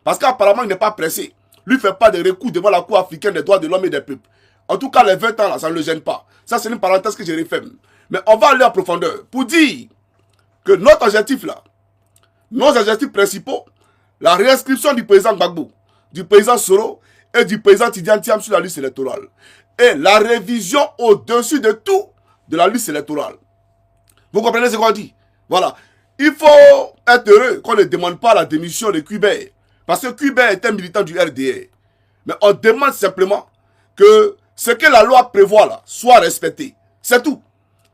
Parce qu'apparemment, il n'est pas pressé. Lui ne fait pas de recours devant la Cour africaine des droits de l'homme et des peuples. En tout cas, les 20 ans, là, ça ne le gêne pas. Ça, c'est une parenthèse que j'ai referme. Mais on va aller en profondeur pour dire que notre objectif, là, nos objectifs principaux, la réinscription du président Gbagbo, du président Soro et du président Tidiane Thiam sur la liste électorale. Et la révision au-dessus de tout de la liste électorale. Vous comprenez ce qu'on dit? Voilà. Il faut être heureux qu'on ne demande pas la démission de Quibert. Parce que Quibert est un militant du RDR. Mais on demande simplement que ce que la loi prévoit là soit respecté. C'est tout.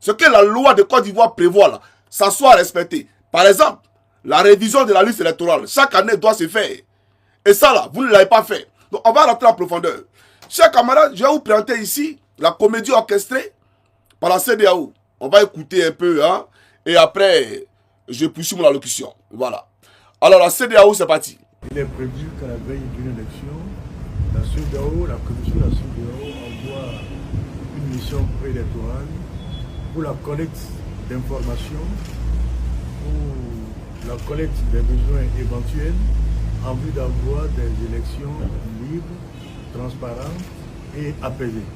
Ce que la loi de Côte d'Ivoire prévoit là, ça soit respecté. Par exemple, la révision de la liste électorale, chaque année doit se faire. Et ça là, vous ne l'avez pas fait. Donc on va rentrer en profondeur. Chers camarades, je vais vous présenter ici la comédie orchestrée par la CEDEAO. On va écouter un peu, hein, et après, je poursuis mon allocution. Voilà. Alors la CEDEAO, c'est parti. Il est prévu qu'à la veille d'une élection, la CEDEAO, la commission de la CEDEAO envoie une mission préélectorale pour la collecte d'informations, pour la collecte des besoins éventuels en vue d'avoir des élections libres, transparentes et apaisées.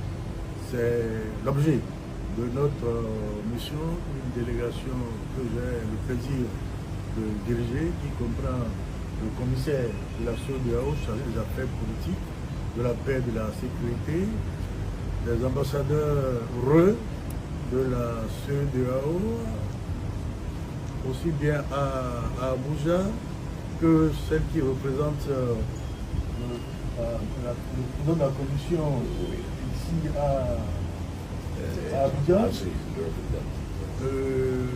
C'est l'objet de notre mission, une délégation que j'ai le plaisir de diriger, qui comprend le commissaire de la CEDEAO chargé des affaires politiques, de la paix et de la sécurité, des ambassadeurs de la CEDEAO, aussi bien à Abuja que celle qui représente la commission ici à Abidjan, le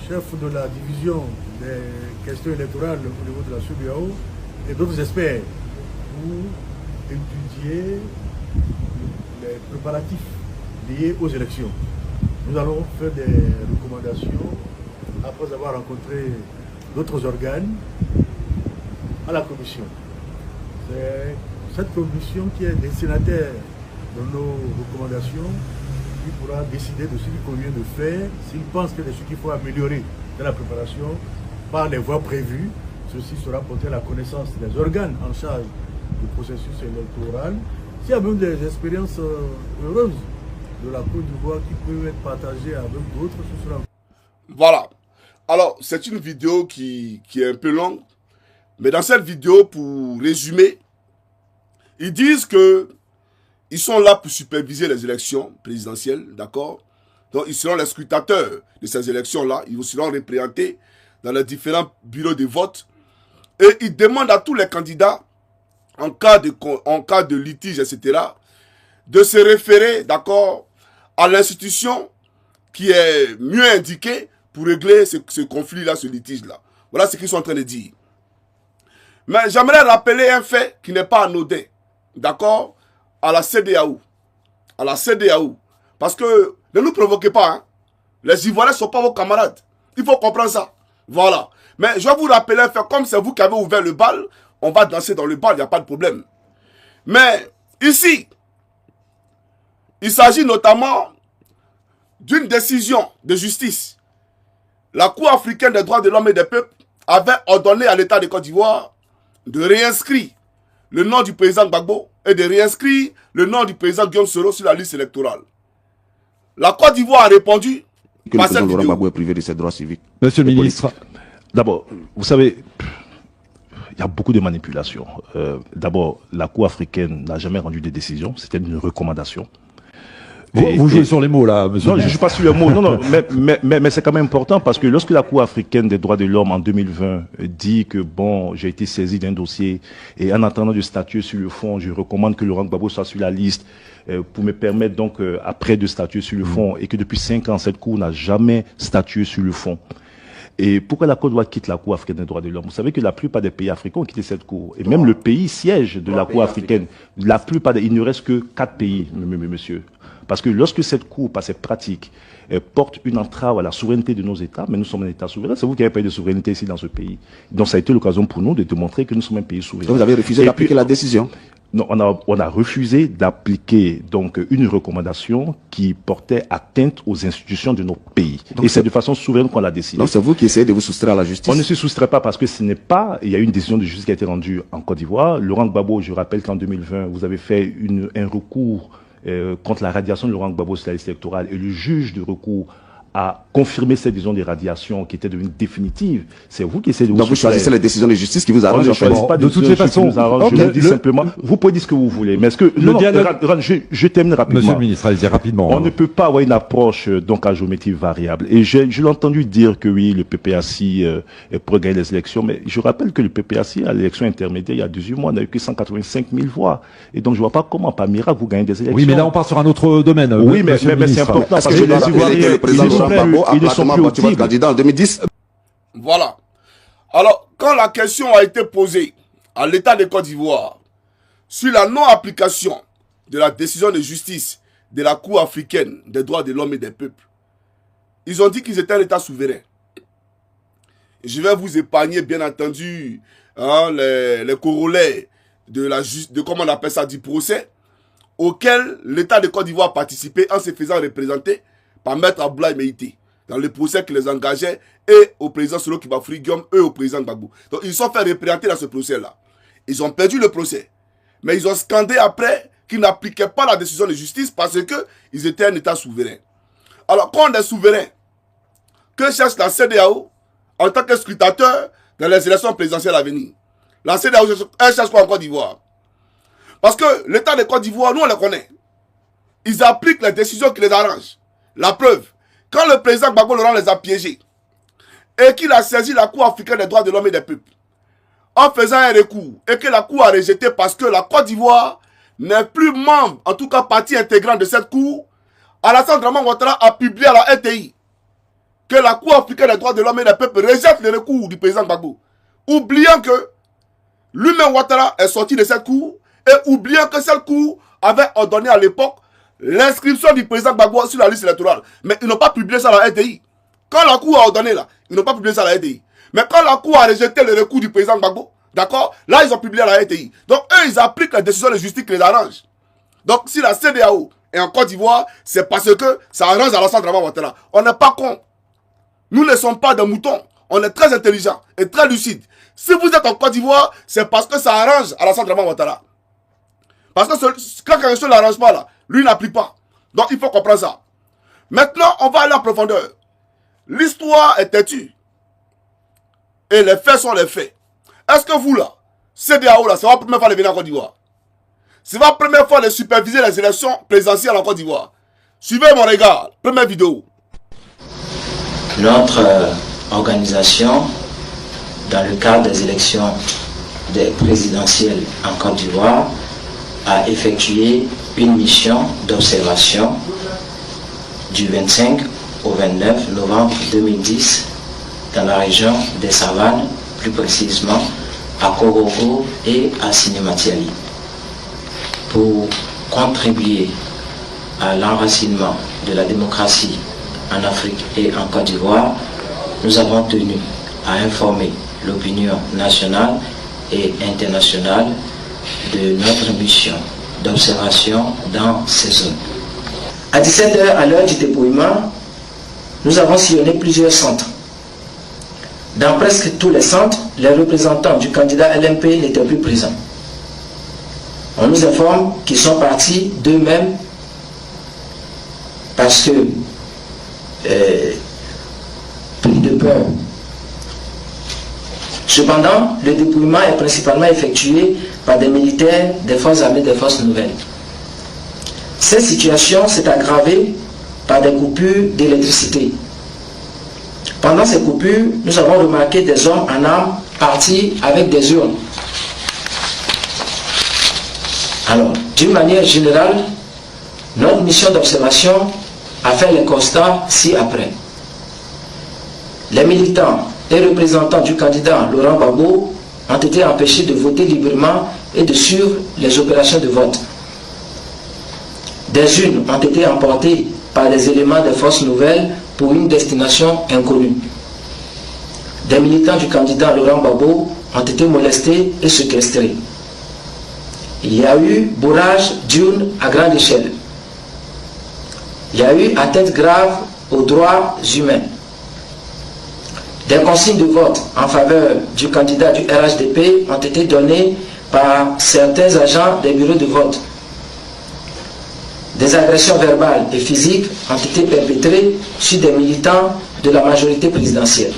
chef de la division des questions électorales au niveau de la CEDEAO et d'autres experts pour étudier les préparatifs liés aux élections. Nous allons faire des recommandations après avoir rencontré d'autres organes à la commission. C'est cette commission qui est destinataire de nos recommandations qui pourra décider de ce qu'il convient de faire. S'il pense qu'il y a des choses qu'il faut améliorer dans la préparation par les voies prévues, ceci sera porté à la connaissance des organes en charge du processus électoral. S'il y a même des expériences heureuses de la Côte d'Ivoire qui peuvent être partagées avec d'autres, ce sera... Voilà. Alors, c'est une vidéo qui est un peu longue. Mais dans cette vidéo, pour résumer, ils disent que ils sont là pour superviser les élections présidentielles, d'accord? Donc, ils seront les scrutateurs de ces élections-là. Ils seront représentés dans les différents bureaux de vote. Et ils demandent à tous les candidats, en cas de litige, etc., de se référer, d'accord, à l'institution qui est mieux indiquée pour régler ce conflit-là, ce litige-là. Voilà ce qu'ils sont en train de dire. Mais j'aimerais rappeler un fait qui n'est pas anodin, d'accord, à la CEDEAO. À la CEDEAO. Parce que ne nous provoquez pas, hein. Les Ivoiriens ne sont pas vos camarades. Il faut comprendre ça. Voilà. Mais je vais vous rappeler un fait, comme c'est vous qui avez ouvert le bal, on va danser dans le bal, il n'y a pas de problème. Mais ici, il s'agit notamment d'une décision de justice. La Cour africaine des droits de l'homme et des peuples avait ordonné à l'État de Côte d'Ivoire de réinscrire le nom du président Gbagbo et de réinscrire le nom du président Guillaume Soro sur la liste électorale. La Côte d'Ivoire a répondu que le président Laurent Gbagbo est privé de ses droits civiques. Monsieur le ministre, d'abord, vous savez, il y a beaucoup de manipulations. D'abord, la Cour africaine n'a jamais rendu de décision, c'était une recommandation. Vous jouez sur les mots là, monsieur. Non, je ne joue pas sur les mots. Non, mais c'est quand même important parce que lorsque la Cour africaine des droits de l'homme en 2020 dit que bon, j'ai été saisi d'un dossier et en attendant de statuer sur le fond, je recommande que Laurent Gbagbo soit sur la liste pour me permettre donc après de statuer sur le fond et que depuis 5 ans cette Cour n'a jamais statué sur le fond. Et pourquoi la Côte d'Ivoire quitte la Cour africaine des droits de l'homme? Vous savez que la plupart des pays africains ont quitté cette Cour. Et même le pays siège de la Cour africaine. La plupart, il ne reste que 4 pays, monsieur. Parce que lorsque cette Cour, par ses pratiques, porte une entrave à la souveraineté de nos États, mais nous sommes un État souverain, c'est vous qui avez payé de souveraineté ici dans ce pays. Donc ça a été l'occasion pour nous de démontrer que nous sommes un pays souverain. Vous avez refusé d'appliquer la décision. Non, on a refusé d'appliquer donc une recommandation qui portait atteinte aux institutions de notre pays. Donc, et c'est de façon souveraine qu'on l'a décidé. Donc c'est vous qui essayez de vous soustraire à la justice. On ne se soustrait pas parce que ce n'est pas... Il y a une décision de justice qui a été rendue en Côte d'Ivoire. Laurent Gbagbo, je rappelle qu'en 2020, vous avez fait un recours contre la radiation de Laurent Gbagbo sur la liste électorale et le juge de recours a confirmé cette décision de radiation qui était devenue définitive. C'est vous qui essayez de vous... Donc vous choisissez les décisions de justice qui vous arrangent. Je ne choisis pas de toutes les façons. Je le dis simplement. Vous pouvez dire ce que vous voulez. Mais est-ce que... Je termine rapidement. Monsieur le ministre, allez-y rapidement. On ne peut pas avoir une approche donc à géométrie variable. Et je l'ai entendu dire que oui, le PPAC pourrait gagner les élections. Mais je rappelle que le PPAC, à l'élection intermédiaire, il y a 18 mois, n'a eu que 185 000 voix. Et donc je ne vois pas comment, par miracle, vous gagnez des élections. Oui, mais là on part sur un autre domaine. Oui, mais c'est important parce que les Ivoiriens, votre candidat en 2010. Voilà. Alors, quand la question a été posée à l'État de Côte d'Ivoire sur la non-application de la décision de justice de la Cour africaine des droits de l'homme et des peuples, ils ont dit qu'ils étaient un État souverain. Je vais vous épargner, bien entendu, les corollaires de comment on appelle ça, du procès auquel l'État de Côte d'Ivoire a participé en se faisant représenter par Maître Abdoulaye Meïté dans le procès qui les engageait, et au président Solo Kibafoury Guillaume, et au président Gbagbo. Donc ils sont fait représenter dans ce procès-là. Ils ont perdu le procès. Mais ils ont scandé après qu'ils n'appliquaient pas la décision de justice parce qu'ils étaient un État souverain. Alors quand on est souverain, que cherche la CEDEAO en tant que scrutateur dans les élections présidentielles à venir? La CEDEAO, elle cherche quoi en Côte d'Ivoire? Parce que l'État de Côte d'Ivoire, nous on les connaît. Ils appliquent les décisions qui les arrangent. La preuve, quand le président Gbagbo Laurent les a piégés et qu'il a saisi la Cour africaine des droits de l'homme et des peuples en faisant un recours et que la Cour a rejeté parce que la Côte d'Ivoire n'est plus membre, en tout cas partie intégrante de cette Cour, Alassane Dramane Ouattara a publié à la RTI que la Cour africaine des droits de l'homme et des peuples rejette le recours du président Gbagbo, oubliant que lui-même Ouattara est sorti de cette Cour et oubliant que cette Cour avait ordonné à l'époque l'inscription du président Gbagbo sur la liste électorale. Mais ils n'ont pas publié ça à la RTI. Quand la Cour a ordonné là, ils n'ont pas publié ça à la RTI. Mais quand la Cour a rejeté le recours du président Gbagbo, d'accord, là ils ont publié à la RTI. Donc eux, ils appliquent la décision de justice qui les arrange. Donc si la CEDEAO est en Côte d'Ivoire, c'est parce que ça arrange Alassane Dramane Ouattara. On n'est pas cons. Nous ne sommes pas des moutons. On est très intelligents et très lucides. Si vous êtes en Côte d'Ivoire, c'est parce que ça arrange Alassane Dramane Ouattara. Parce que quand quelque chose ne l'arrange pas là, lui n'applique pas. Donc il faut comprendre ça. Maintenant, on va aller en profondeur. L'histoire est têtue. Et les faits sont les faits. Est-ce que vous là, CEDEAO là, c'est votre première fois de venir en Côte d'Ivoire? C'est votre première fois de superviser les élections présidentielles en Côte d'Ivoire? Suivez mon regard. Première vidéo. Notre organisation, dans le cadre des élections présidentielles en Côte d'Ivoire, a effectué une mission d'observation du 25 au 29 novembre 2010 dans la région des Savanes, plus précisément à Korogo et à Sinematiali, pour contribuer à l'enracinement de la démocratie en Afrique et en Côte d'Ivoire. Nous avons tenu à informer l'opinion nationale et internationale de notre mission d'observation dans ces zones. À 17 h, à l'heure du dépouillement, nous avons sillonné plusieurs centres. Dans presque tous les centres, les représentants du candidat LMP n'étaient plus présents. On nous informe qu'ils sont partis d'eux-mêmes parce que, pris de peur. Cependant, le dépouillement est principalement effectué par des militaires des forces armées, des forces nouvelles. Cette situation s'est aggravée par des coupures d'électricité. Pendant ces coupures, nous avons remarqué des hommes en armes partis avec des urnes. Alors, d'une manière générale, notre mission d'observation a fait les constats ci-après. Les militants et représentants du candidat Laurent Gbagbo ont été empêchés de voter librement et de suivre les opérations de vote. Des urnes ont été emportées par des éléments des forces nouvelles pour une destination inconnue. Des militants du candidat Laurent Gbagbo ont été molestés et séquestrés. il y a eu bourrage d'urnes à grande échelle. Il y a eu atteinte grave aux droits humains. Des consignes de vote en faveur du candidat du RHDP ont été données par certains agents des bureaux de vote. Des agressions verbales et physiques ont été perpétrées sur des militants de la majorité présidentielle.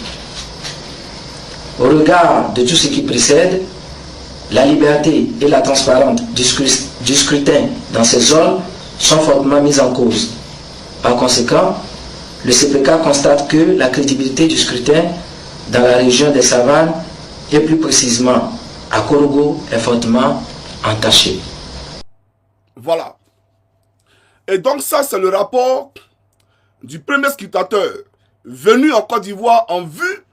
Au regard de tout ce qui précède, la liberté et la transparence du scrutin dans ces zones sont fortement mises en cause. Par conséquent, le CPK constate que la crédibilité du scrutin dans la région des Savanes et plus précisément à Korogo est fortement entachée. Voilà. Et donc ça, c'est le rapport du premier scrutateur venu en Côte d'Ivoire en vue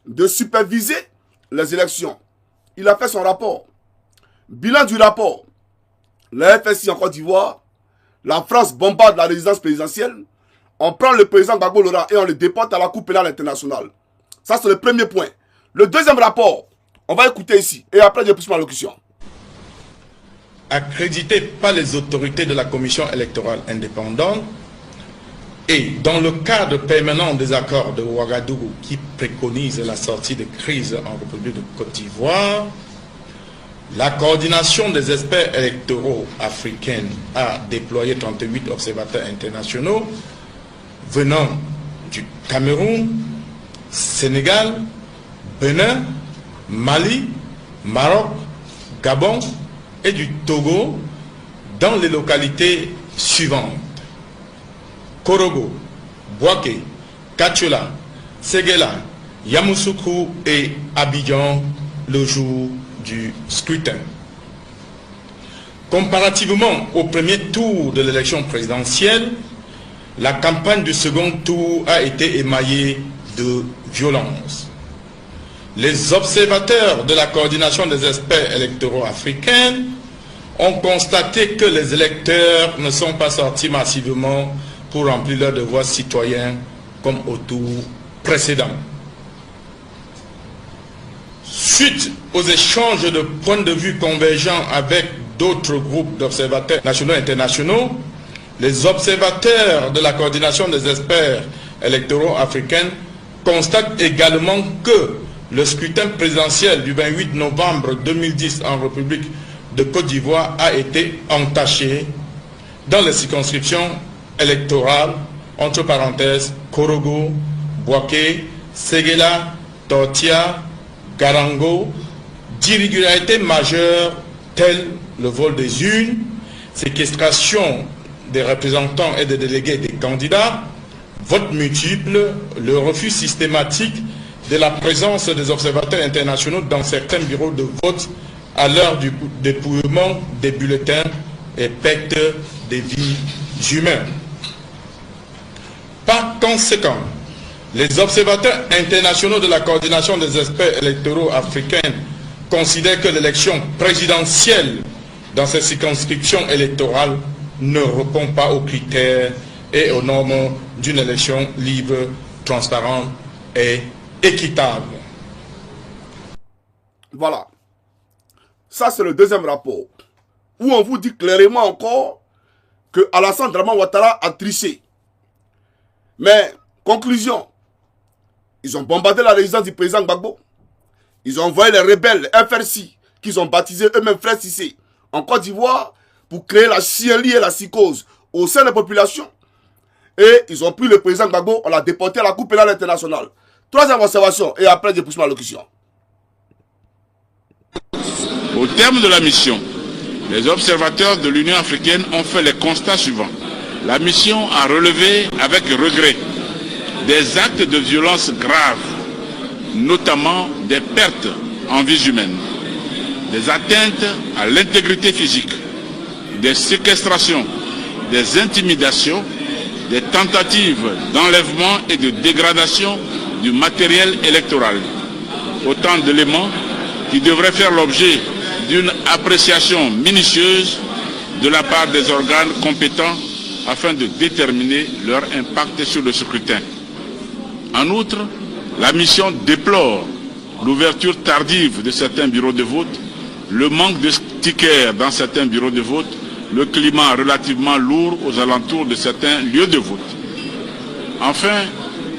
de superviser les élections. Il a fait son rapport. Bilan du rapport. La FSI en Côte d'Ivoire, la France bombarde la résidence présidentielle, on prend le président Gbagbo Laurent et on le déporte à la Cour pénale internationale. Ça, c'est le premier point. Le deuxième rapport, on va écouter ici. Et après, je pousse ma locution. Accrédité par les autorités de la Commission électorale indépendante et dans le cadre permanent des accords de Ouagadougou qui préconise la sortie de crise en République de Côte d'Ivoire, la coordination des experts électoraux africains a déployé 38 observateurs internationaux venant du Cameroun, Sénégal, Bénin, Mali, Maroc, Gabon et du Togo dans les localités suivantes: Korogo, Bouaké, Kachula, Séguéla, Yamoussoukro et Abidjan le jour du scrutin. Comparativement au premier tour de l'élection présidentielle, la campagne du second tour a été émaillée de violence. Les observateurs de la coordination des experts électoraux africains ont constaté que les électeurs ne sont pas sortis massivement pour remplir leurs devoirs citoyens comme au tour précédent. Suite aux échanges de points de vue convergents avec d'autres groupes d'observateurs nationaux et internationaux, les observateurs de la coordination des experts électoraux africains constatent également que le scrutin présidentiel du 28 novembre 2010 en République de Côte d'Ivoire a été entaché dans les circonscriptions électorales, entre parenthèses, Korogo, Bouaké, Séguéla, Tortia, Garango, d'irrégularités majeures telles le vol des urnes, séquestration des représentants et des délégués des candidats, vote multiple, le refus systématique de la présence des observateurs internationaux dans certains bureaux de vote à l'heure du dépouillement des bulletins et perte des vies humaines. Par conséquent, les observateurs internationaux de la coordination des experts électoraux africains considèrent que l'élection présidentielle dans ces circonscriptions électorales ne répond pas aux critères et aux normes d'une élection libre, transparente et équitable. Voilà. Ça, c'est le deuxième rapport, où on vous dit clairement encore que Alassane Draman Ouattara a triché. Mais, conclusion, ils ont bombardé la résidence du président Gbagbo. Ils ont envoyé les rebelles FRC, qu'ils ont baptisés eux-mêmes Frères Cissé, en Côte d'Ivoire, pour créer la chienlit et la psychose au sein de la population. Et ils ont pris le président Gbagbo, on l'a déporté à la Cour pénale internationale. Troisième observation, et après je pousse ma locution. Au terme de la mission, les observateurs de l'Union africaine ont fait les constats suivants. La mission a relevé avec regret des actes de violence graves, notamment des pertes en vies humaines, des atteintes à l'intégrité physique, des séquestrations, des intimidations, des tentatives d'enlèvement et de dégradation du matériel électoral. Autant d'éléments qui devraient faire l'objet d'une appréciation minutieuse de la part des organes compétents afin de déterminer leur impact sur le scrutin. En outre, la mission déplore l'ouverture tardive de certains bureaux de vote, le manque de stickers dans certains bureaux de vote, le climat relativement lourd aux alentours de certains lieux de vote. Enfin,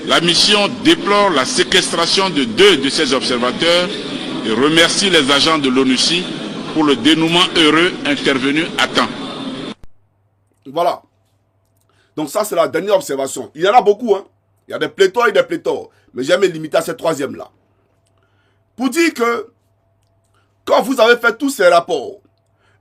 la mission déplore la séquestration de 2 de ses observateurs et remercie les agents de l'ONUCI pour le dénouement heureux intervenu à temps. Voilà. Donc ça, c'est la dernière observation. Il y en a beaucoup, hein. Il y a des pléthores et des pléthores. Mais jamais limité à cette troisième-là. Pour dire que, quand vous avez fait tous ces rapports,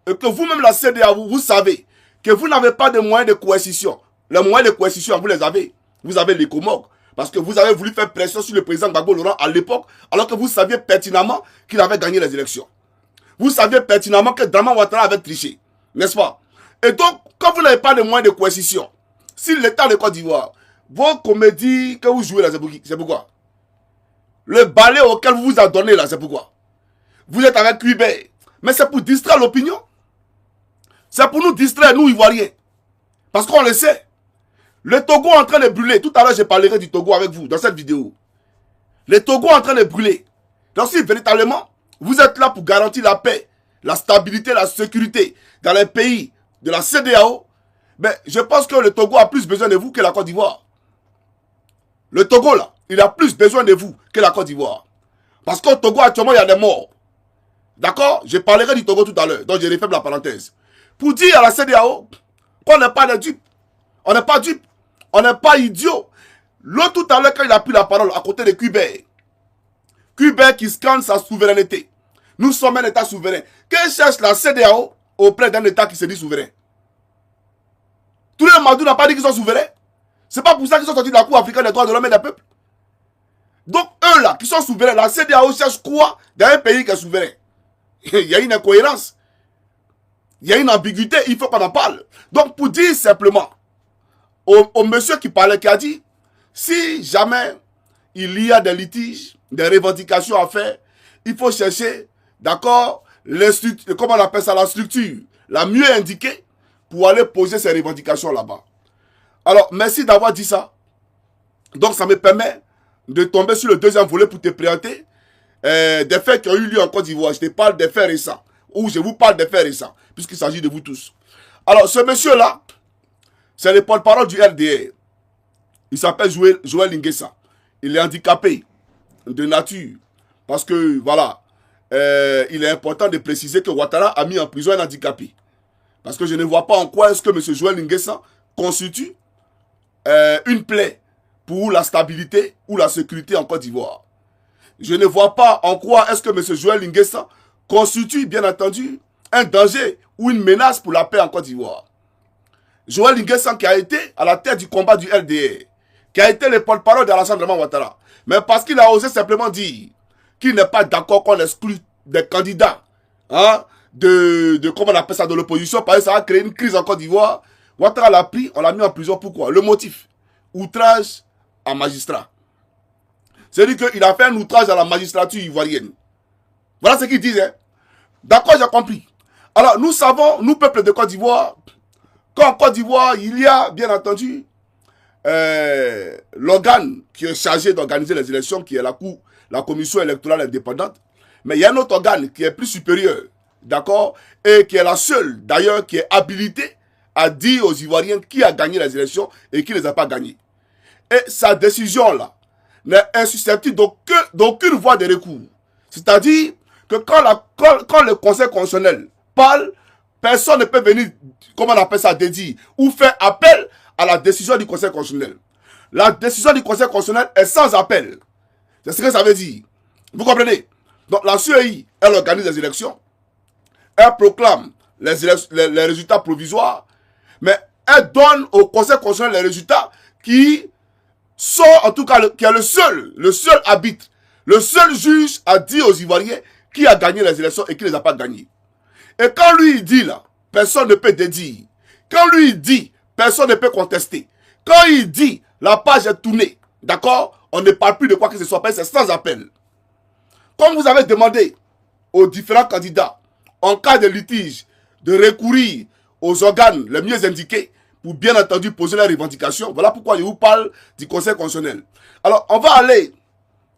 et que vous-même, la CEDEAO, vous savez que vous n'avez pas de moyens de coercition. Les moyens de coercition, vous les avez. Vous avez les Comores. Parce que vous avez voulu faire pression sur le président Gbagbo Laurent à l'époque, alors que vous saviez pertinemment qu'il avait gagné les élections. Vous saviez pertinemment que Draman Ouattara avait triché. N'est-ce pas? Et donc, quand vous n'avez pas de moyens de coercition, si l'État de Côte d'Ivoire, vos comédies que vous jouez là, c'est pourquoi? Le balai auquel vous vous adonnez là, c'est pourquoi? Vous êtes avec Cuibert. Mais c'est pour distraire l'opinion. C'est pour nous distraire, nous Ivoiriens. Parce qu'on le sait. Le Togo est en train de brûler. Tout à l'heure, je parlerai du Togo avec vous dans cette vidéo. Le Togo est en train de brûler. Donc si véritablement, vous êtes là pour garantir la paix, la stabilité, la sécurité dans les pays de la CEDEAO, ben, je pense que le Togo a plus besoin de vous que la Côte d'Ivoire. Le Togo, là, il a plus besoin de vous que la Côte d'Ivoire. Parce qu'au Togo, actuellement, il y a des morts. D'accord? Je parlerai du Togo tout à l'heure. Donc, je referme la parenthèse. Pour dire à la CEDEAO qu'on n'est pas des dupes. On n'est pas dupes. On n'est pas idiots. L'autre tout à l'heure, quand il a pris la parole à côté de Cuibert. Cuibert qui scande sa souveraineté. Nous sommes un État souverain. Que cherche la CEDEAO auprès d'un État qui se dit souverain? Tous les Madou n'ont pas dit qu'ils sont souverains. C'est pas pour ça qu'ils sont sortis de la Cour africaine des droits de l'homme et des peuples. Donc, eux là, qui sont souverains, la CEDEAO cherche quoi dans un pays qui est souverain? Il y a une incohérence. Il y a une ambiguïté, il faut qu'on en parle. Donc, pour dire simplement, au monsieur qui parlait, qui a dit, si jamais il y a des litiges, des revendications à faire, il faut chercher, d'accord, comment on appelle ça, la structure la mieux indiquée pour aller poser ces revendications là-bas. Alors, merci d'avoir dit ça. Donc, ça me permet de tomber sur le deuxième volet pour te présenter des faits qui ont eu lieu en Côte d'Ivoire. Je te parle des faits récents, ou je vous parle des faits récents, puisqu'il s'agit de vous tous. Alors, ce monsieur-là, c'est le porte-parole du RDR. Il s'appelle Joël Linguessa. Il est handicapé de nature. Parce que, voilà, il est important de préciser que Ouattara a mis en prison un handicapé. Parce que je ne vois pas en quoi est-ce que M. Joël Linguessa constitue une plaie pour la stabilité ou la sécurité en Côte d'Ivoire. Je ne vois pas en quoi est-ce que M. Joël Linguessa constitue, bien entendu, un danger ou une menace pour la paix en Côte d'Ivoire. Joël Linguessa qui a été à la tête du combat du RDR, qui a été le porte-parole d'Alassane Draman Ouattara, mais parce qu'il a osé simplement dire qu'il n'est pas d'accord qu'on exclut des candidats, hein, comment on appelle ça, de l'opposition, parce que ça a créé une crise en Côte d'Ivoire. Ouattara l'a pris, on l'a mis en prison. Pourquoi? Le motif, outrage à magistrat. C'est-à-dire qu'il a fait un outrage à la magistrature ivoirienne. Voilà ce qu'il disait. D'accord, j'ai compris. Alors, nous savons, nous, peuple de Côte d'Ivoire, qu'en Côte d'Ivoire, il y a, bien entendu, l'organe qui est chargé d'organiser les élections, qui est la commission électorale indépendante. Mais il y a un autre organe qui est plus supérieur, d'accord, et qui est la seule, d'ailleurs, qui est habilitée à dire aux Ivoiriens qui a gagné les élections et qui ne les a pas gagnées. Et sa décision-là n'est insusceptible d'aucune voie de recours. C'est-à-dire que quand le Conseil constitutionnel parle, personne ne peut venir, comment on appelle ça, dédier ou faire appel à la décision du Conseil constitutionnel. La décision du Conseil constitutionnel est sans appel. C'est ce que ça veut dire. Vous comprenez? Donc la CEI, elle organise les élections, elle proclame les résultats provisoires, mais elle donne au Conseil constitutionnel les résultats qui sont, en tout cas, qui est le seul arbitre, le seul juge à dire aux Ivoiriens qui a gagné les élections et qui ne les a pas gagnées. Et quand lui il dit là, personne ne peut dédire. Quand lui il dit, personne ne peut contester. Quand il dit, la page est tournée, d'accord, on ne parle plus de quoi que ce soit, c'est sans appel. Comme vous avez demandé aux différents candidats, en cas de litige, de recourir aux organes les mieux indiqués pour bien entendu poser leurs revendications. Voilà pourquoi je vous parle du Conseil constitutionnel. Alors, on va aller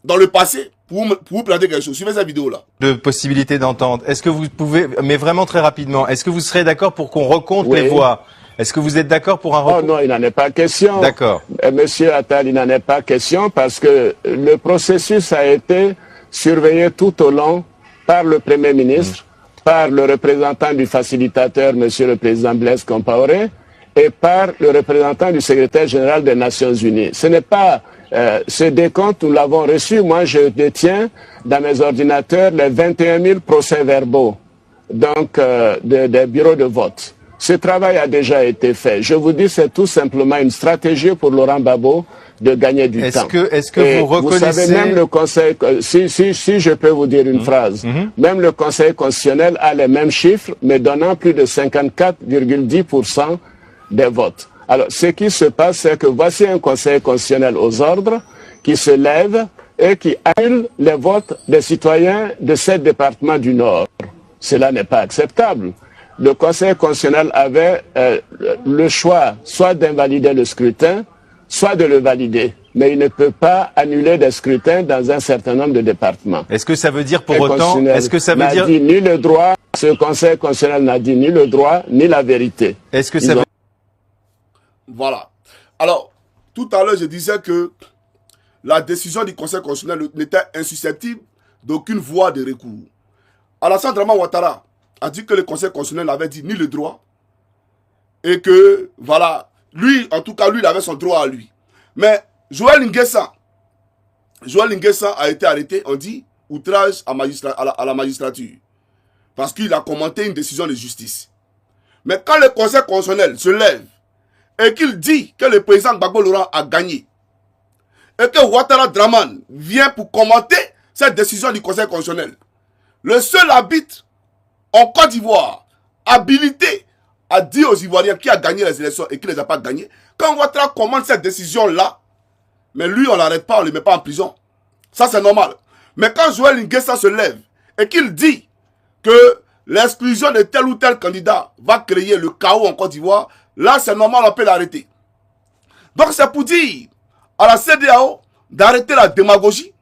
dans le passé pour vous planter quelque chose. Suivez cette vidéo-là. De possibilité d'entente. Est-ce que vous pouvez, mais vraiment très rapidement, est-ce que vous serez d'accord pour qu'on recompte les voix? Est-ce que vous êtes d'accord pour un recompte? Oh non, il n'en est pas question. D'accord. Monsieur Attal, il n'en est pas question parce que le processus a été surveillé tout au long par le Premier ministre, par le représentant du facilitateur, Monsieur le Président Blaise Compaoré, et par le représentant du secrétaire général des Nations Unies. Ce n'est pas ce décompte, nous l'avons reçu. Moi, je détiens dans mes ordinateurs les 21 000 procès-verbaux donc des bureaux de vote. Ce travail a déjà été fait. Je vous dis, c'est tout simplement une stratégie pour Laurent Gbagbo de gagner du temps. Est-ce que vous reconnaissez... Vous savez, même le Conseil... Si je peux vous dire une phrase. Même le Conseil constitutionnel a les mêmes chiffres, mais donnant plus de 54,10% des votes. Alors, ce qui se passe, c'est que voici un Conseil constitutionnel aux ordres qui se lève et qui annule les votes des citoyens de 7 départements du Nord. Cela n'est pas acceptable. Le Conseil constitutionnel avait le choix soit d'invalider le scrutin, soit de le valider. Mais il ne peut pas annuler des scrutins dans un certain nombre de départements. Est-ce que ça veut dire pour autant, est-ce que ça veut dire... dit ni le droit, ce Conseil constitutionnel n'a dit ni le droit, ni la vérité. Est-ce que ça veut... Voilà. Alors, tout à l'heure, je disais que la décision du Conseil constitutionnel n'était insusceptible d'aucune voie de recours. Alassane Draman Ouattara a dit que le Conseil constitutionnel n'avait dit ni le droit et que, voilà, lui, en tout cas, lui, il avait son droit à lui. Mais Joël Nguessa a été arrêté, on dit, outrage à la magistrature parce qu'il a commenté une décision de justice. Mais quand le Conseil constitutionnel se lève et qu'il dit que le président Gbagbo Laurent a gagné, et que Ouattara Draman vient pour commenter cette décision du Conseil constitutionnel, le seul arbitre en Côte d'Ivoire habilité à dire aux Ivoiriens qui a gagné les élections et qui ne les a pas gagnées, quand Ouattara commente cette décision-là, mais lui, on ne l'arrête pas, on ne le met pas en prison. Ça, c'est normal. Mais quand Joël Nguessa se lève et qu'il dit que l'exclusion de tel ou tel candidat va créer le chaos en Côte d'Ivoire, là, c'est normal, on peut l'arrêter. Donc, c'est pour dire à la CEDEAO d'arrêter la démagogie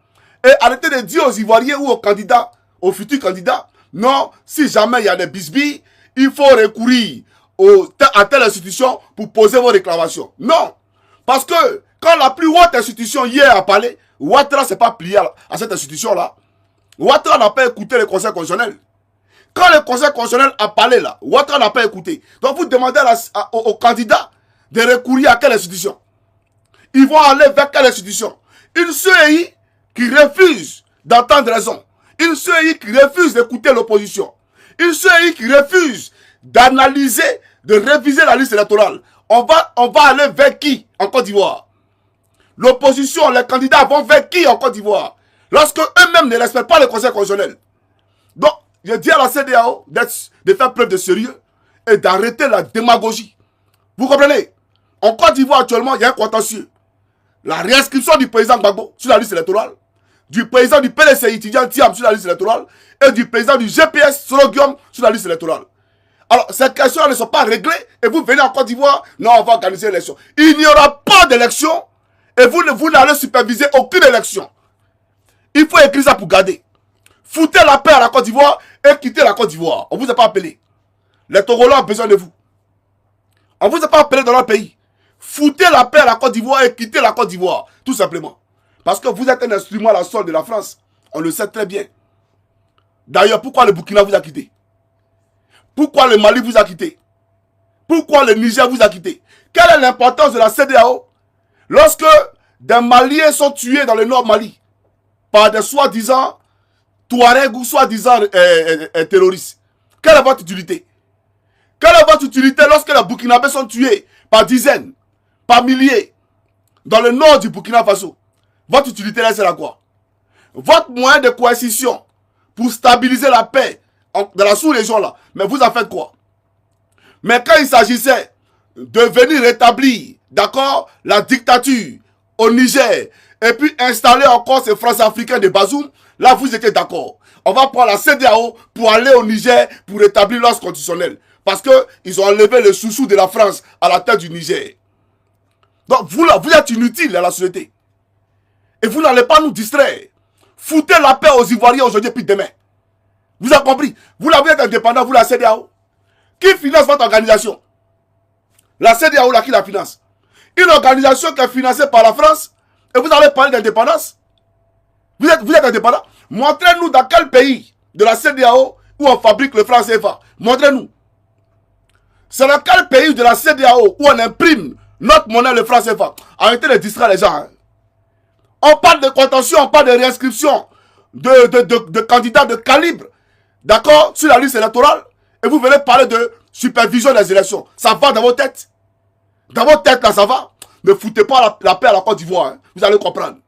et arrêter de dire aux Ivoiriens ou aux candidats, aux futurs candidats, non, si jamais il y a des bisbilles, il faut recourir à telle institution pour poser vos réclamations. Non, parce que quand la plus haute institution hier a parlé, Ouattara ne s'est pas plié à cette institution-là. Ouattara n'a pas écouté le Conseil constitutionnel. Quand le Conseil constitutionnel a parlé là, Ouattara n'a pas écouté. Donc vous demandez aux candidats de recourir à quelle institution? Ils vont aller vers quelle institution? Une CEI qui refuse d'entendre raison. Une CEI qui refuse d'écouter l'opposition. Une CEI qui refuse d'analyser, de réviser la liste électorale. On va aller vers qui en Côte d'Ivoire? L'opposition, les candidats vont vers qui en Côte d'Ivoire? Lorsque eux-mêmes ne respectent pas le Conseil constitutionnel. Donc, je dis à la CEDEAO de faire preuve de sérieux et d'arrêter la démagogie. Vous comprenez? En Côte d'Ivoire, actuellement, il y a un contentieux. La réinscription du président Gbagbo sur la liste électorale, du président du PLC étudiant Thiam sur la liste électorale et du président du GPS Sorogium sur la liste électorale. Alors, ces questions ne sont pas réglées et vous venez en Côte d'Ivoire, non, on va organiser l'élection. Il n'y aura pas d'élection et vous n'allez superviser aucune élection. Il faut écrire ça pour garder. Foutez la paix à la Côte d'Ivoire et quittez la Côte d'Ivoire. On ne vous a pas appelé. Les Togolais ont besoin de vous. On ne vous a pas appelé dans leur pays. Foutez la paix à la Côte d'Ivoire et quittez la Côte d'Ivoire. Tout simplement. Parce que vous êtes un instrument à la solde de la France. On le sait très bien. D'ailleurs, pourquoi le Burkina vous a quitté? Pourquoi le Mali vous a quitté? Pourquoi le Niger vous a quitté? Quelle est l'importance de la CEDEAO lorsque des Maliens sont tués dans le nord Mali par des soi-disant Touaregs ou soi-disant terroristes? Quelle est votre utilité? Quelle est votre utilité lorsque les Burkinabés sont tués par dizaines, par milliers dans le nord du Burkina Faso? Votre utilité là, c'est la quoi? Votre moyen de coercition pour stabiliser la paix dans la sous-région là, mais vous en faites quoi? Mais quand il s'agissait de venir rétablir, d'accord, la dictature au Niger et puis installer encore ces France-Africains de Bazoum, là vous étiez d'accord. On va prendre la CEDEAO pour aller au Niger pour rétablir l'ordre constitutionnel. Parce qu'ils ont enlevé le chouchou de la France à la tête du Niger. Donc vous là, vous êtes inutile à la société. Et vous n'allez pas nous distraire. Foutez la paix aux Ivoiriens aujourd'hui et puis demain. Vous avez compris? Vous l'avez êtes indépendant, vous la CEDEAO. Qui finance votre organisation? La CEDEAO, là, qui la finance? Une organisation qui est financée par la France et vous allez parler d'indépendance? Vous êtes indépendant? Montrez-nous dans quel pays de la CEDEAO où on fabrique le franc CFA. Montrez-nous. C'est dans quel pays de la CEDEAO où on imprime notre monnaie, le franc CFA? Arrêtez de distraire les gens. Hein. On parle de contention, on parle de réinscription de candidats de calibre, d'accord, sur la liste électorale, et vous venez parler de supervision des élections. Ça va dans vos têtes? Dans vos têtes, là, ça va? Ne foutez pas la paix à la Côte d'Ivoire, hein. Vous allez comprendre.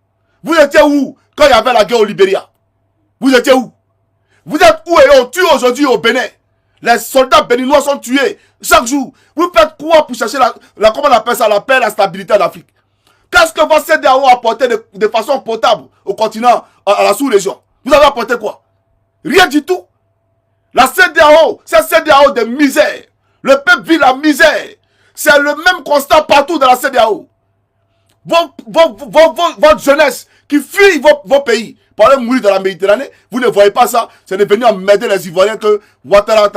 Vous étiez où quand il y avait la guerre au Libéria? Vous étiez où? Vous êtes où et on tue aujourd'hui au Bénin? Les soldats béninois sont tués chaque jour. Vous faites quoi pour chercher comment on appelle ça, la paix et la stabilité en Afrique? Qu'est-ce que votre CEDEAO a apporté de façon potable au continent, à la sous-région? Vous avez apporté quoi? Rien du tout. La CEDEAO, c'est CEDEAO de misère. Le peuple vit la misère. C'est le même constat partout dans la CEDEAO. Votre jeunesse qui fuit vos pays pour aller mourir dans la Méditerranée, vous ne voyez pas ça. C'est devenu emmerder les Ivoiriens que Ouattara,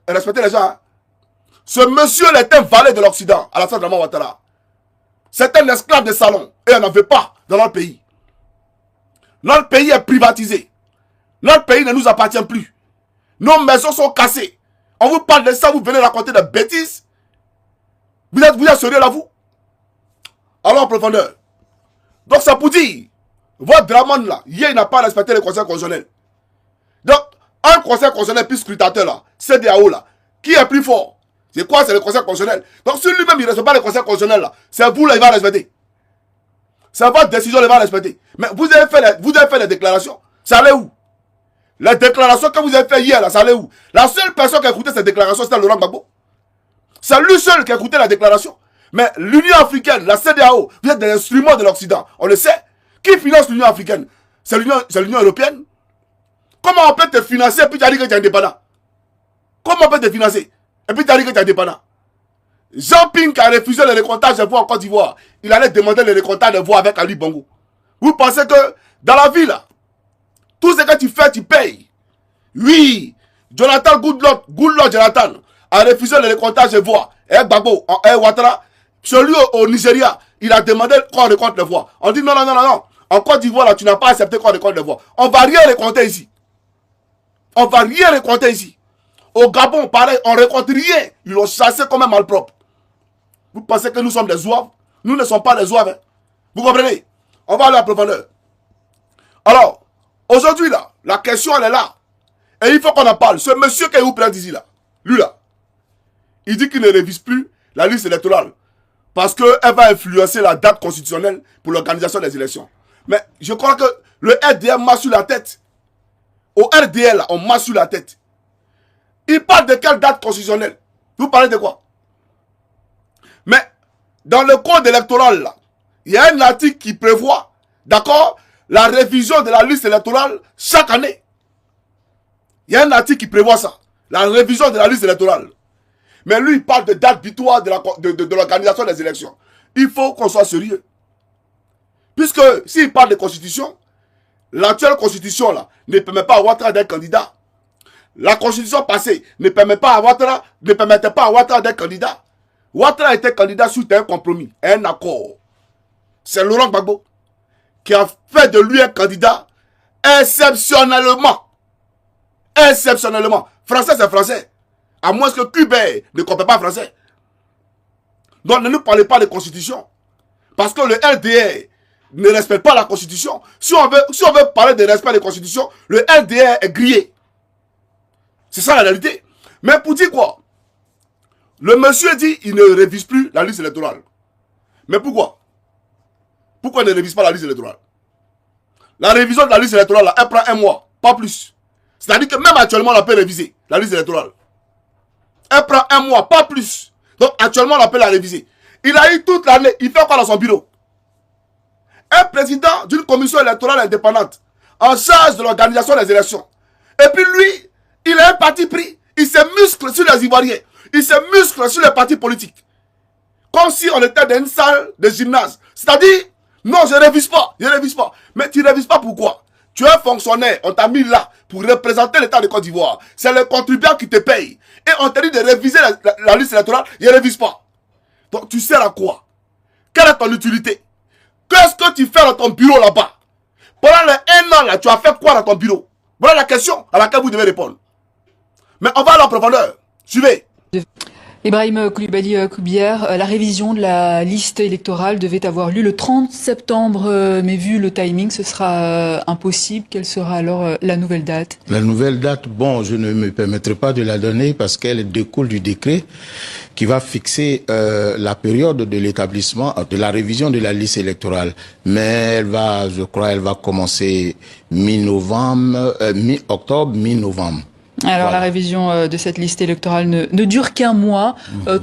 respectez les gens. Hein. Ce monsieur est un valet de l'Occident, Alassane Draman Ouattara. C'est un esclave de salon et on n'en veut pas dans notre pays. Notre pays est privatisé. Notre pays ne nous appartient plus. Nos maisons sont cassées. On vous parle de ça, vous venez raconter des bêtises. Vous êtes sérieux là, vous? Alors en profondeur. Donc ça pour dire, votre Draman là, hier il n'a pas respecté le conseil constitutionnel. Donc, un conseil constitutionnel plus scrutateur là, CEDEAO là, qui est plus fort? C'est quoi? C'est le conseil constitutionnel. Donc si lui-même il ne respecte pas le conseil constitutionnel là, c'est vous là, il va respecter. C'est votre décision, il va respecter. Mais vous avez fait les déclarations. Ça allait où? Les déclarations que vous avez fait hier là, ça allait où? La seule personne qui a écouté cette déclaration, c'était Laurent Gbagbo. C'est lui seul qui a écouté la déclaration. Mais l'Union africaine, la CEDEAO, vous êtes des instruments de l'Occident. On le sait. Qui finance l'Union africaine? C'est l'Union européenne. Comment on peut te financer et puis tu as dit que tu es indépendant? Comment on peut te financer et puis tu as dit que tu es indépendant? Jean Ping a refusé le récomptage de voix en Côte d'Ivoire. Il allait demander le récomptage de voix avec Ali Bongo. Vous pensez que dans la vie là, tout ce que tu fais, tu payes? Oui. Jonathan Goodluck Jonathan a refusé le récomptage de voix. Et Gbagbo, Ouattara, celui au Nigeria, il a demandé qu'on récompte les voix. On dit non. En Côte d'Ivoire, là, tu n'as pas accepté qu'on récompte les voix. On va rien récompter ici. On va rien récompter ici. Au Gabon, pareil, on ne récompte rien. Ils l'ont chassé comme un malpropre. Vous pensez que nous sommes des zouaves? Nous ne sommes pas des zouaves. Hein? Vous comprenez? On va aller en profondeur. Alors, aujourd'hui, là, la question, elle est là. Et il faut qu'on en parle. Ce monsieur qui est où près d'ici, là, lui, là, il dit qu'il ne révise plus la liste électorale. Parce qu'elle va influencer la date constitutionnelle pour l'organisation des élections. Mais je crois que le RDR m'a sur la tête. Au RDR, là, on m'a sur la tête. Il parle de quelle date constitutionnelle? Vous parlez de quoi? Mais dans le code électoral, là, il y a un article qui prévoit, d'accord, la révision de la liste électorale chaque année. Il y a un article qui prévoit ça. La révision de la liste électorale. Mais lui, il parle de date butoir de l'organisation des élections. Il faut qu'on soit sérieux. Puisque s'il parle de constitution, l'actuelle constitution là ne permet pas à Ouattara d'être candidat. La constitution passée ne permettait pas à Ouattara d'être candidat. Ouattara était candidat suite à un compromis, un accord. C'est Laurent Gbagbo qui a fait de lui un candidat exceptionnellement. Exceptionnellement. Français, c'est français. À moins que Cubain ne comprenne pas français. Donc ne nous parlez pas de constitution. Parce que le RDR ne respecte pas la constitution. Si on veut parler de respect de la constitution, le RDR est grillé. C'est ça la réalité. Mais pour dire quoi? Le monsieur dit qu'il ne révise plus la liste électorale. Mais pourquoi? Pourquoi il ne révise pas la liste électorale? La révision de la liste électorale, là, elle prend un mois, pas plus. C'est-à-dire que même actuellement, on peut réviser la liste électorale. Elle prend un mois, pas plus. Donc actuellement, on peut la réviser. Il a eu toute l'année, il fait quoi dans son bureau? Un président d'une commission électorale indépendante en charge de l'organisation des élections. Et puis lui, il a un parti pris. Il se muscle sur les Ivoiriens. Il se muscle sur les partis politiques. Comme si on était dans une salle de gymnase. C'est-à-dire, non, je ne révise pas. Je ne révise pas. Mais tu ne révises pas pourquoi? Tu es un fonctionnaire, on t'a mis là pour représenter l'État de Côte d'Ivoire. C'est le contribuable qui te paye. Et on t'a dit de réviser la liste électorale, il ne révise pas. Donc tu sers à quoi? Quelle est ton utilité? Qu'est-ce que tu fais dans ton bureau là-bas? Pendant les 1 an là, tu as fait quoi dans ton bureau? Voilà la question à laquelle vous devez répondre. Mais on va aller en profondeur. Suivez. Ibrahim Koulibaly Koubière, la révision de la liste électorale devait avoir lieu le 30 septembre, mais vu le timing, ce sera impossible. Quelle sera alors la nouvelle date? La nouvelle date, bon, je ne me permettrai pas de la donner parce qu'elle découle du décret qui va fixer la période de l'établissement, de la révision de la liste électorale. Mais elle va, je crois, elle va commencer mi-novembre, mi-octobre, mi-novembre. Alors Voilà. la révision de cette liste électorale ne dure qu'un mois,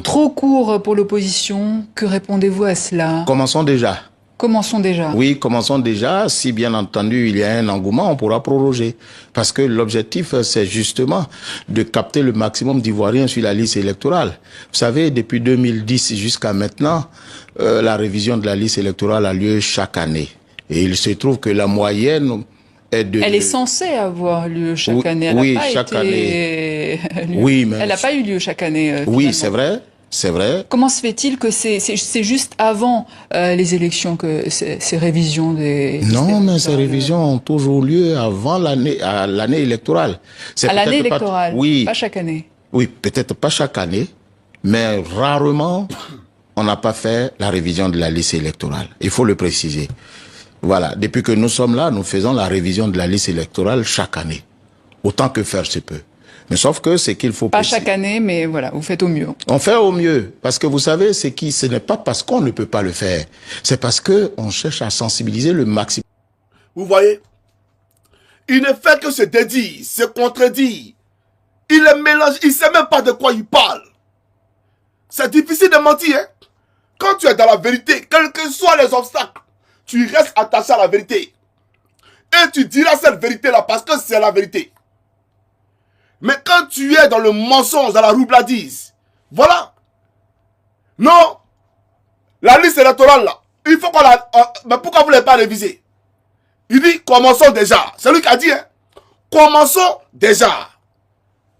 trop court pour l'opposition. Que répondez-vous à cela? Commençons déjà. Commençons déjà. Oui, commençons déjà. Si bien entendu il y a un engouement, on pourra proroger. Parce que l'objectif, c'est justement de capter le maximum d'Ivoiriens sur la liste électorale. Vous savez, depuis 2010 jusqu'à maintenant, la révision de la liste électorale a lieu chaque année. Et il se trouve que la moyenne est de... Elle est censée avoir lieu chaque Oui, année. Elle oui, n'a pas chaque été... Oui, mais... Elle n'a pas eu lieu chaque année. Oui, finalement. c'est vrai. C'est vrai. Comment se fait-il que c'est juste avant les élections que ces révisions des... Non, mais ces révisions ont toujours lieu avant l'année électorale. À l'année peut-être pas- électorale, Oui. pas chaque année. Oui, peut-être pas chaque année, mais rarement on n'a pas fait la révision de la liste électorale. Il faut le préciser. Voilà, depuis que nous sommes là, nous faisons la révision de la liste électorale chaque année, autant que faire se peut. Mais sauf que c'est qu'il faut Pas préciser. chaque année, mais voilà, vous faites au mieux. On fait au mieux, parce que vous savez, ce n'est pas parce qu'on ne peut pas le faire, c'est parce que on cherche à sensibiliser le maximum. Vous voyez? Il ne fait que se dédire, se contredire. Il est mélangé, il ne sait même pas de quoi il parle. C'est difficile de mentir, hein? Quand tu es dans la vérité, quels que soient les obstacles, tu restes attaché à la vérité. Et tu diras cette vérité-là parce que c'est la vérité. Mais quand tu es dans le mensonge, dans la roubladise, voilà. Non. La liste électorale, là, il faut qu'on la... mais pourquoi vous ne l'avez pas révisée? Il dit, commençons déjà. C'est lui qui a dit, hein. Commençons déjà.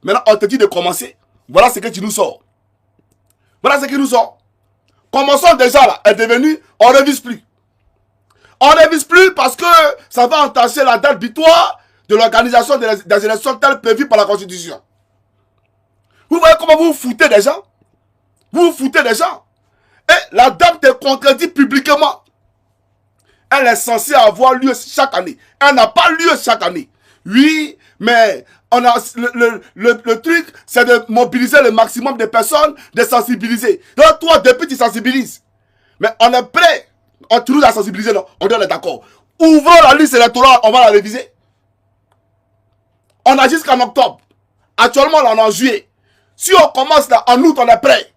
Maintenant, on te dit de commencer. Voilà ce que tu nous sors. Voilà ce qui nous sort. Commençons déjà, là, est devenu, on ne révise plus. On ne révise plus parce que ça va entacher la date butoir de l'organisation des élections telles prévues par la Constitution. Vous voyez comment vous vous foutez des gens? Vous vous foutez des gens. Et la dame te contredit publiquement. Elle est censée avoir lieu chaque année. Elle n'a pas lieu chaque année. Oui, mais on a le truc, c'est de mobiliser le maximum de personnes, de sensibiliser. Donc toi, depuis tu sensibilises. Mais on est prêt. Tu nous as sensibilisé, non? On doit être d'accord. Ouvrons la liste électorale, on va la réviser. On a jusqu'en octobre. Actuellement, on est en juillet. Si on commence là, en août, on est prêt.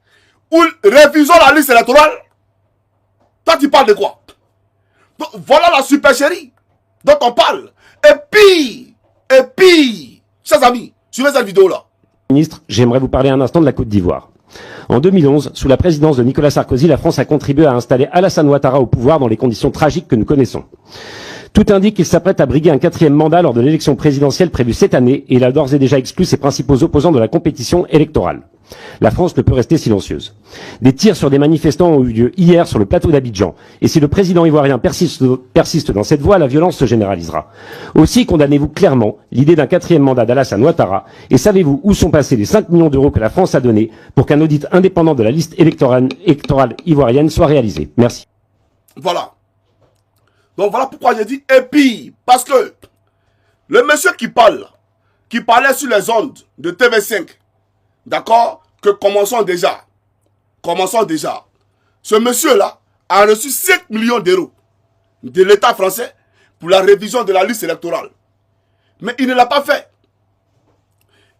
Ou révisons la liste électorale. Toi, tu parles de quoi? Donc, voilà la supercherie dont on parle. Et puis, chers amis, suivez cette vidéo-là. Ministre, j'aimerais vous parler un instant de la Côte d'Ivoire. En 2011, sous la présidence de Nicolas Sarkozy, la France a contribué à installer Alassane Ouattara au pouvoir dans les conditions tragiques que nous connaissons. Tout indique qu'il s'apprête à briguer un 4e mandat lors de l'élection présidentielle prévue cette année et il a d'ores et déjà exclu ses principaux opposants de la compétition électorale. La France ne peut rester silencieuse. Des tirs sur des manifestants ont eu lieu hier sur le plateau d'Abidjan. Et si le président ivoirien persiste dans cette voie, la violence se généralisera. Aussi condamnez-vous clairement l'idée d'un 4e mandat d'Alassane Ouattara et savez-vous où sont passés les 5 millions d'euros que la France a donnés pour qu'un audit indépendant de la liste électorale ivoirienne soit réalisé. Merci. Voilà. Donc voilà pourquoi j'ai dit et puis, parce que le monsieur qui parle, qui parlait sur les ondes de TV5, d'accord, que commençons déjà. Commençons déjà. Ce monsieur-là a reçu 5 millions d'euros de l'État français pour la révision de la liste électorale. Mais il ne l'a pas fait.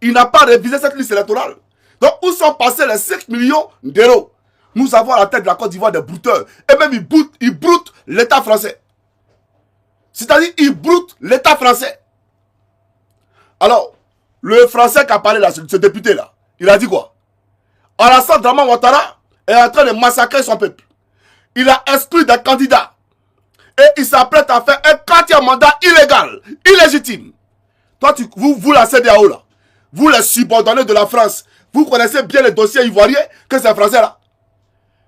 Il n'a pas révisé cette liste électorale. Donc où sont passés les 5 millions d'euros? Nous avons à la tête de la Côte d'Ivoire des brouteurs. Et même ils broutent l'État français. C'est-à-dire, ils broutent l'État français. Alors, le français qui a parlé là, ce député-là, il a dit quoi? Alassane Dramane Ouattara est en train de massacrer son peuple. Il a exclu des candidats. et il s'apprête à faire un 4e mandat illégal, illégitime. Toi, vous la CEDEAO là, vous les subordonnés de la France, vous connaissez bien les dossiers ivoiriens que c'est français là.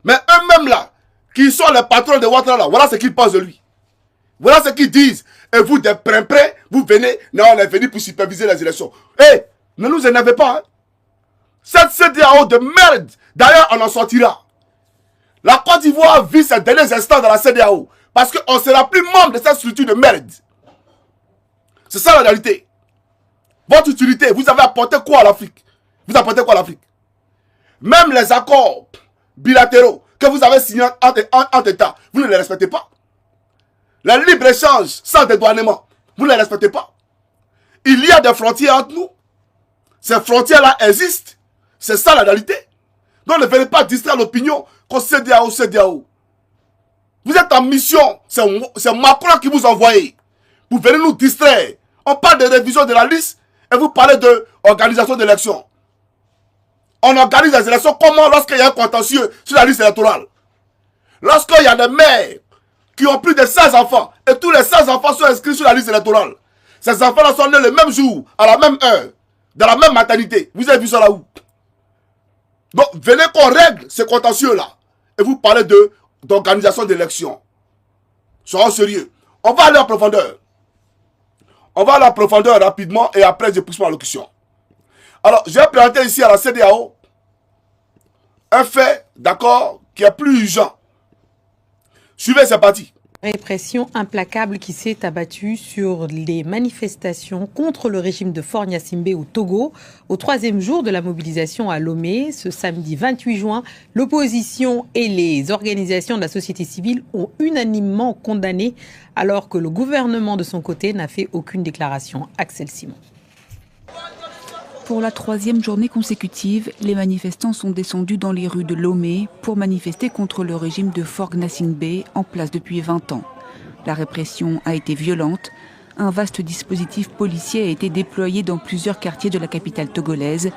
Mais eux-mêmes là, qui sont les patrons de Ouattara là, voilà ce qu'ils pensent de lui. Voilà ce qu'ils disent. Et vous, des près, vous venez, non, on est venu pour superviser les élections. Eh, ne nous énervez pas. Hein. Cette CEDEAO de merde, d'ailleurs, on en sortira. La Côte d'Ivoire vit ses derniers instants dans la CEDEAO. Parce qu'on ne sera plus membre de cette structure de merde. C'est ça la réalité. Votre utilité, vous avez apporté quoi à l'Afrique? Vous apportez quoi à l'Afrique? Même les accords bilatéraux que vous avez signés entre États, vous ne les respectez pas. Le libre-échange sans dédouanement, vous ne les respectez pas. Il y a des frontières entre nous. Ces frontières-là existent. C'est ça la réalité. Donc ne venez pas distraire l'opinion qu'on CEDEAO. Vous êtes en mission. C'est Macron qui vous a envoyé. Vous venez nous distraire. On parle de révision de la liste et vous parlez d'organisation d'élections. On organise les élections comment lorsqu'il y a un contentieux sur la liste électorale? Lorsqu'il y a des mères qui ont plus de 16 enfants et tous les 16 enfants sont inscrits sur la liste électorale. Ces enfants-là sont nés le même jour, à la même heure, dans la même maternité. Vous avez vu ça là où? Donc, venez qu'on règle ces contentieux-là. Et vous parlez d'organisation d'élections. Soyons sérieux. On va aller en profondeur. On va aller en profondeur rapidement et après je pousse mon allocution. Alors, je vais présenter ici à la CEDEAO un fait, d'accord, qui est plus urgent. Suivez, c'est parti. Répression implacable qui s'est abattue sur les manifestations contre le régime de Faure Gnassingbé au Togo. Au 3e jour de la mobilisation à Lomé, ce samedi 28 juin, l'opposition et les organisations de la société civile ont unanimement condamné, alors que le gouvernement de son côté n'a fait aucune déclaration. Axel Simon. Pour la 3e journée consécutive, les manifestants sont descendus dans les rues de Lomé pour manifester contre le régime de Faure Gnassingbé en place depuis 20 ans. La répression a été violente. Un vaste dispositif policier a été déployé dans plusieurs quartiers de la capitale togolaise.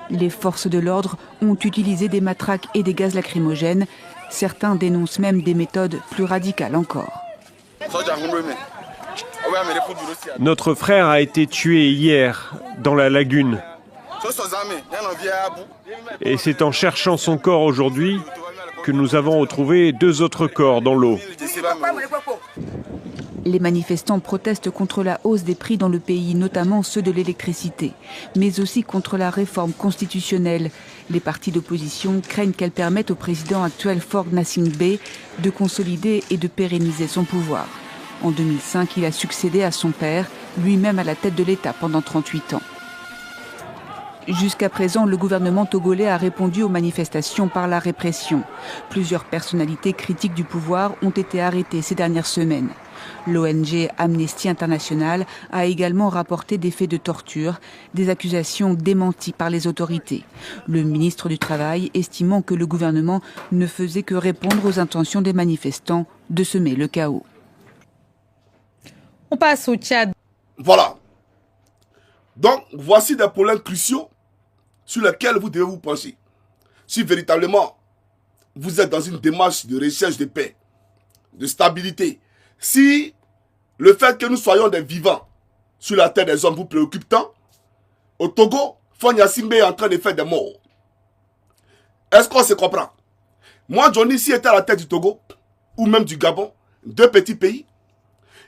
Les forces de l'ordre ont utilisé des matraques et des gaz lacrymogènes. Certains dénoncent même des méthodes plus radicales encore. Notre frère a été tué hier dans la lagune. Et c'est en cherchant son corps aujourd'hui que nous avons retrouvé 2 autres corps dans l'eau. Les manifestants protestent contre la hausse des prix dans le pays, notamment ceux de l'électricité, mais aussi contre la réforme constitutionnelle. Les partis d'opposition craignent qu'elle permette au président actuel Faure Gnassingbé de consolider et de pérenniser son pouvoir. En 2005, il a succédé à son père, lui-même à la tête de l'État pendant 38 ans. Jusqu'à présent, le gouvernement togolais a répondu aux manifestations par la répression. Plusieurs personnalités critiques du pouvoir ont été arrêtées ces dernières semaines. L'ONG Amnesty International a également rapporté des faits de torture, des accusations démenties par les autorités. Le ministre du Travail estimant que le gouvernement ne faisait que répondre aux intentions des manifestants de semer le chaos. On passe au Tchad. Voilà. Donc, voici des problèmes cruciaux sur lesquels vous devez vous pencher. Si véritablement vous êtes dans une démarche de recherche de paix, de stabilité, si le fait que nous soyons des vivants sur la terre des hommes vous préoccupe tant, au Togo, Faure Gnassingbé est en train de faire des morts. Est-ce qu'on se comprend? Moi, Johnny, s'il était à la tête du Togo, ou même du Gabon, 2 petits pays,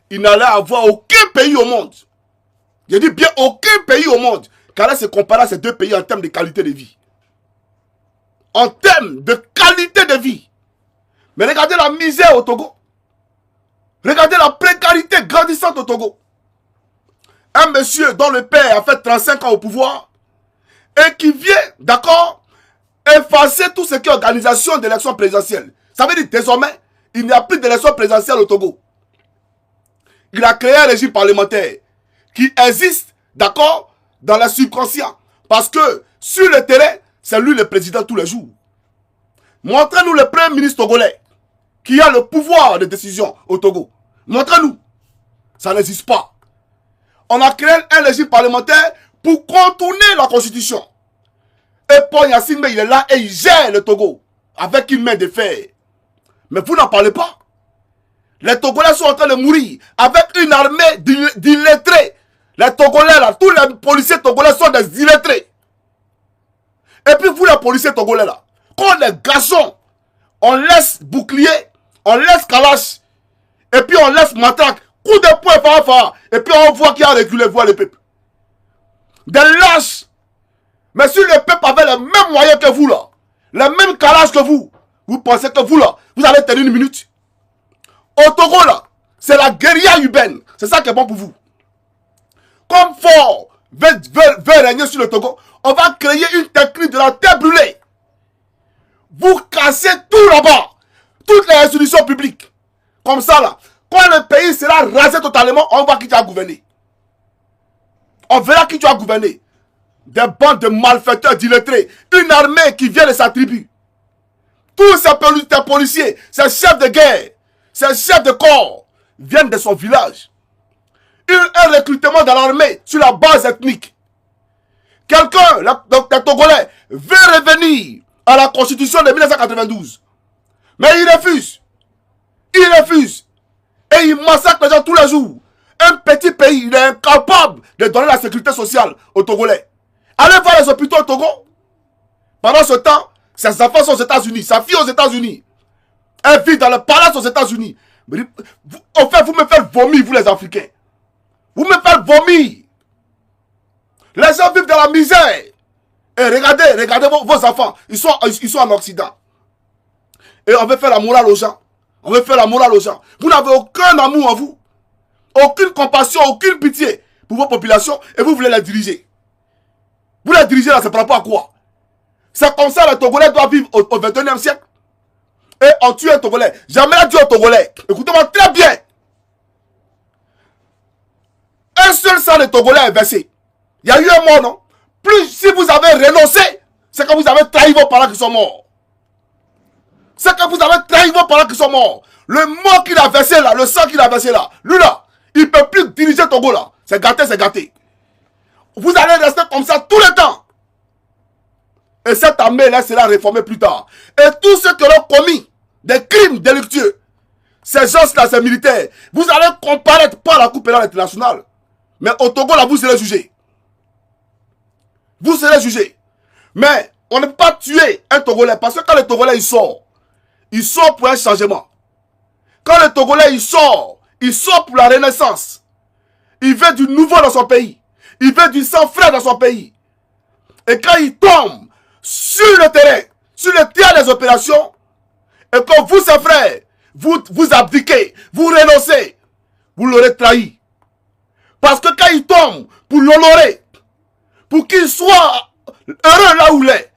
il n'allait avoir aucun pays au monde. Je dis bien aucun pays au monde qui allait se comparer à ces 2 pays en termes de qualité de vie. En termes de qualité de vie. Mais regardez la misère au Togo. Regardez la précarité grandissante au Togo. Un monsieur dont le père a fait 35 ans au pouvoir et qui vient, d'accord, effacer tout ce qui est organisation d'élections présidentielles. Ça veut dire désormais, il n'y a plus d'élections présidentielles au Togo. Il a créé un régime parlementaire qui existe, d'accord, dans le subconscient. Parce que sur le terrain, c'est lui le président tous les jours. Montrez-nous le premier ministre togolais qui a le pouvoir de décision au Togo. Montrez-nous. Ça n'existe pas. On a créé un régime parlementaire pour contourner la constitution. Et Faure Gnassingbé, il est là et il gère le Togo avec une main de fer. Mais vous n'en parlez pas. Les Togolais sont en train de mourir avec une armée d'illettrés. Les Togolais là, tous les policiers togolais sont des illettrés. Et puis vous les policiers togolais là, quand les garçons, on laisse bouclier, on laisse calache, et puis on laisse matraque, coup de poing, et puis on voit qu'il y a reculé, voir le peuple. Des lâches. Mais si le peuple avait les mêmes moyens que vous là, les mêmes calages que vous pensez que vous là, vous allez tenir une minute? Au Togo là, c'est la guérilla urbaine. C'est ça qui est bon pour vous. Comme Fort veut régner sur le Togo, on va créer une technique de la terre brûlée. Vous cassez tout là-bas. Toutes les institutions publiques. Comme ça là. Quand le pays sera rasé totalement, on va qui tu as gouverné. On verra qui tu as gouverné. Des bandes de malfaiteurs d'illettrés. Une armée qui vient de sa tribu. Tous ces policiers, ces chefs de guerre, ces chefs de corps viennent de son village. Un recrutement dans l'armée sur la base ethnique. Quelqu'un, le Togolais, veut revenir à la constitution de 1992. Mais il refuse. Il refuse. Et il massacre les gens tous les jours. Un petit pays, il est incapable de donner la sécurité sociale aux Togolais. Allez voir les hôpitaux au Togo. Pendant ce temps, ses enfants sont aux États-Unis, sa fille aux États-Unis. Elle vit dans le palace aux États-Unis. En fait, vous me faites vomir, vous les Africains. Vous me faites vomir. Les gens vivent dans la misère. Et regardez vos enfants. Ils sont en Occident. Et on veut faire la morale aux gens. On veut faire la morale aux gens. Vous n'avez aucun amour en vous. Aucune compassion, aucune pitié pour vos populations. Et vous voulez les diriger. Vous les dirigez là, c'est par rapport à quoi? C'est comme ça les Togolais doivent vivre au 21e siècle. Et on tue un Togolais. Jamais dit aux Togolais. Écoutez-moi très bien. Un seul sang de Togolais est versé. Il y a eu un mort, non? Plus si vous avez renoncé, c'est que vous avez trahi vos parents qui sont morts. C'est que vous avez trahi vos parents qui sont morts. Le mort qu'il a versé là, le sang qu'il a versé là, lui là, il ne peut plus diriger Togo là. C'est gâté, c'est gâté. Vous allez rester comme ça tout le temps. Et cette armée là sera réformée plus tard. Et tous ceux qui ont commis des crimes délictueux, ces gens-là, ces militaires, vous allez comparaître par la Cour pénale internationale. Mais au Togo là, vous serez jugés. Vous serez jugés. Mais on ne peut pas tuer un Togolais parce que quand le Togolais il sort pour un changement. Quand le Togolais il sort pour la renaissance. Il veut du nouveau dans son pays. Il veut du sang frais dans son pays. Et quand il tombe sur le terrain des opérations, et que vous, ses frères, vous abdiquez, vous renoncez, vous l'aurez trahi. Parce que quand il tombe pour l'honorer, pour qu'il soit heureux là où il est,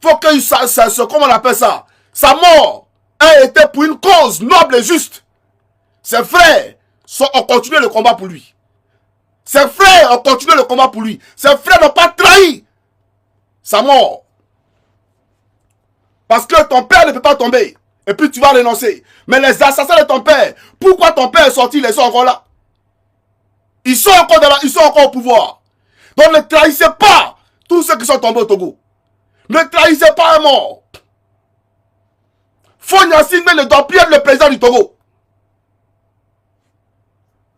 faut que comment on appelle ça, sa mort a été pour une cause noble et juste. Ses frères ont continué le combat pour lui. Ses frères ont continué le combat pour lui. Ses frères n'ont pas trahi sa mort. Parce que ton père ne peut pas tomber. Et puis tu vas renoncer. Mais les assassins de ton père, pourquoi ton père est sorti, ils sont encore là? Ils sont encore au pouvoir. Donc ne trahissez pas tous ceux qui sont tombés au Togo. Ne trahissez pas un mort. Fonya-Simbe ne doit plus être le président du Togo.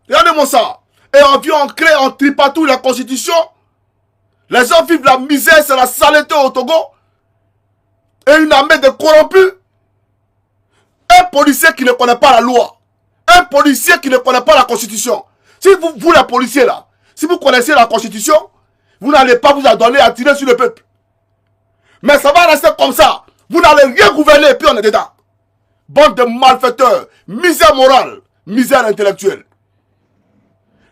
Regardez-moi ça. Et on crée, on tripatouille la constitution. Les gens vivent la misère, c'est la saleté au Togo. Et une armée de corrompus. Un policier qui ne connaît pas la loi. Un policier qui ne connaît pas la constitution. Si vous les policiers là, si vous connaissez la constitution, vous n'allez pas vous adonner à tirer sur le peuple. Mais ça va rester comme ça. Vous n'allez rien gouverner et puis on est dedans. Bande de malfaiteurs, misère morale, misère intellectuelle.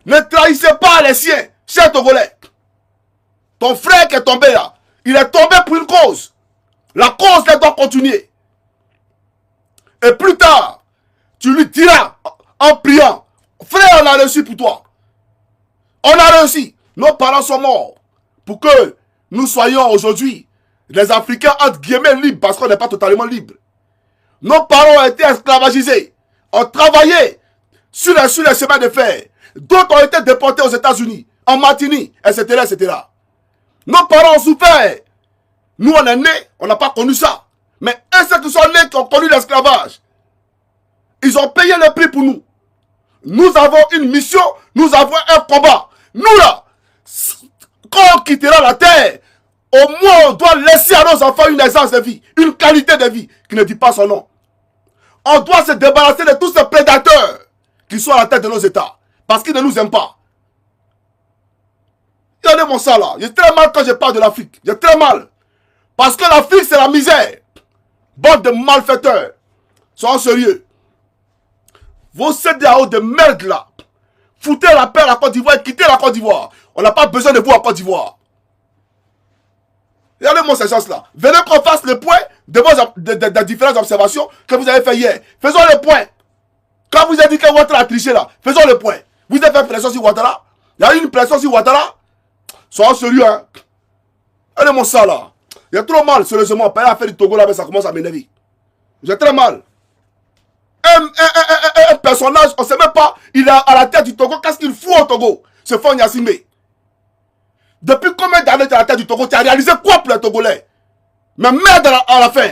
Ne trahissez pas les siens, chers Togolais. Ton frère qui est tombé là, il est tombé pour une cause. La cause doit continuer. Et plus tard, tu lui diras en priant, frère, on a réussi pour toi. On a réussi. Nos parents sont morts pour que nous soyons aujourd'hui les Africains entre guillemets libres parce qu'on n'est pas totalement libres. Nos parents ont été esclavagisés, ont travaillé sur les chemins de fer. D'autres ont été déportés aux États-Unis, en Martinique, etc., etc. Nos parents ont souffert. Nous, on est nés, on n'a pas connu ça. Mais ceux qui sont nés, qui ont connu l'esclavage, Ils ont payé le prix pour nous. Nous avons une mission, nous avons un combat. Nous là, quand on quittera la terre, au moins on doit laisser à nos enfants une aisance de vie, une qualité de vie qui ne dit pas son nom. On doit se débarrasser de tous ces prédateurs qui sont à la tête de nos États, parce qu'ils ne nous aiment pas. Regardez mon sang là, j'ai très mal quand je parle de l'Afrique, j'ai très mal. Parce que l'Afrique c'est la misère. Bande de malfaiteurs, soyons sérieux. Vos CEDEAO de merde là, foutez la paix à la Côte d'Ivoire et quittez la Côte d'Ivoire. On n'a pas besoin de vous en Côte d'Ivoire. Regardez-moi ces gens-là. Venez qu'on fasse le point de différentes observations que vous avez fait hier. Faisons le point. Quand vous avez dit que Ouattara a triché là, faisons le point. Vous avez fait pression sur Ouattara. Il y a eu une pression sur Ouattara. Soyons sérieux, hein. Regardez-moi ça là. J'ai trop mal, sérieusement. Payer l'affaire du Togo là, mais ça commence à m'énerver. J'ai très mal. Un personnage, on ne sait même pas, il est à la tête du Togo. Qu'est-ce qu'il fout au Togo? Ce Faure Gnassingbé. Depuis combien d'années tu es à la tête du Togo? Tu as réalisé quoi pour les Togolais? Mais merde à la fin.